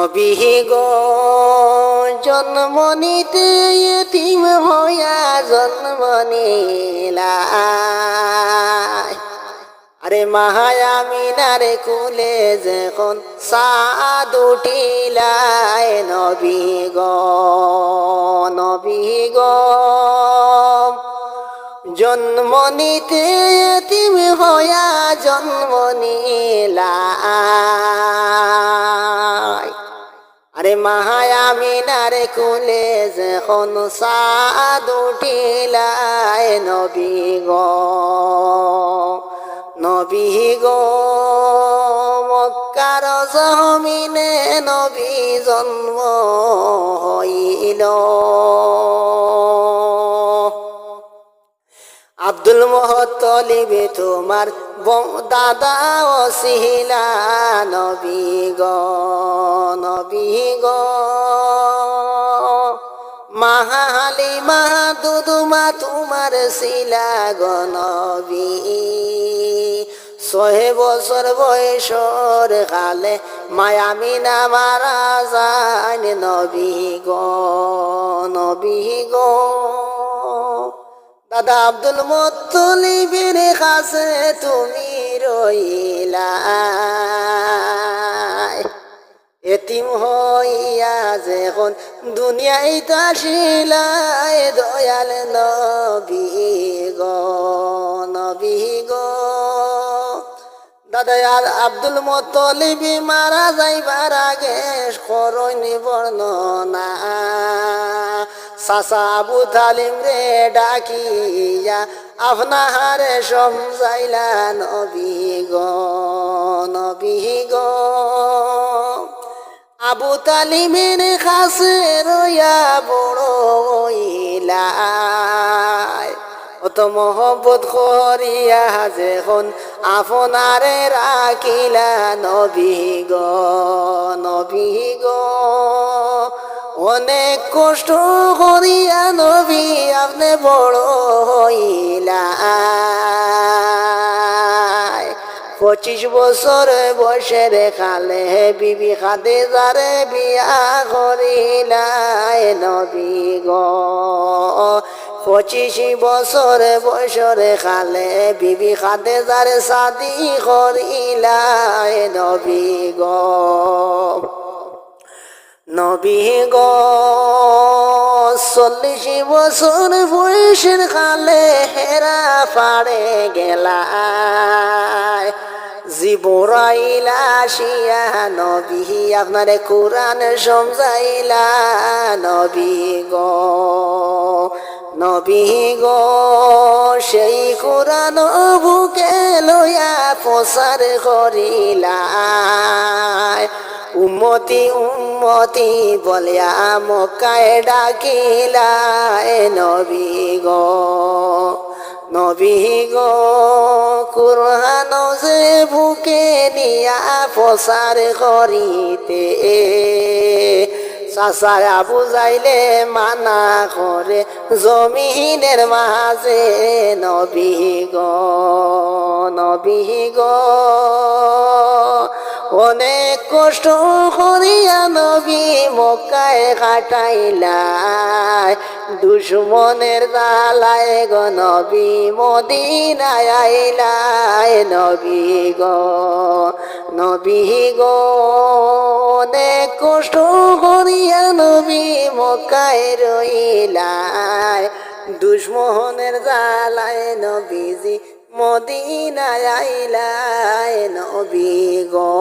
নবী গো জন্ম নিতে এতিম হইয়া জন্ম নিলাই। আরে মায়ামিনার কুলে যখন চাঁদ উঠিলাই। নবী গো জন্ম নিতে এতিম হইয়া জন্ম নিলাই। আরে মায়ামিনার কুলে যখন চাঁদ উঠিলাই। নবী গো মক্কার জমিনে নবী জন্ম হইল। আব্দুল মুত্তালিব তোমার দাদা ওসিলা। নবী গো মা হালিমা দুদুমা তোমার শিলা গো নবী। 6 বছর বয়সর কালে মায়ামিনা মারা যায়। নবী গো দাদা আব্দুল মুত্তালিবের কাছে তুমি রইলা। এতিম হইয়া যখন দুনিয়ায় আসিলাই। দয়াল নবী গো দাদা আব্দুল মুত্তালিব মারা যাইবার আগে করইনি বর্ণনা। চাচা আবু তালিব রে ডাকিয়া আপনারে সমঝাইলা। নবী গো আবু তালিবের কাছে রইয়া বড় হইলা। অত মহব্বত করিয়া যখন আপনারে রাখিলা। নবী গো অনেক কষ্ট করিয়া নবী আপনি বড় হইলা। 25 বছর বয়সের কালে বিবি খাদিজারে বিয়া করিলাই। নবী গো 25 বছর বয়সের কালে বিবি খাদিজারে শাদি করিলাই। নবী গো 40 বছর বয়সের কালে হেরা পাড়ে গেলাই। জিবরাইল আসিয়া নবী আপনারে কুরআন সমঝাইলা। নবী গো সেই কুরআন বুকে লইয়া প্রচার করিলাই। উম্মতি বলিয়া মক্কায় ডাকিলাই। নবী গো কুরআন যে বুকে নিয়া প্রচার করিতে চাচারা বুঝাইলে মানা করে জমিনের মাঝে। নবী গো অনেক কষ্ট করিয়া নবী মক্কায় কাটাইলাই। দুশ্মনের জ্বালায় গো নবী মদিনায় আইলাই। নবী গো অনেক কষ্ট করিয়া নবী মক্কায় রইলাই। দুশ্মনের জ্বালায় নবীজি মদিনায় আইলাই। নবী গো।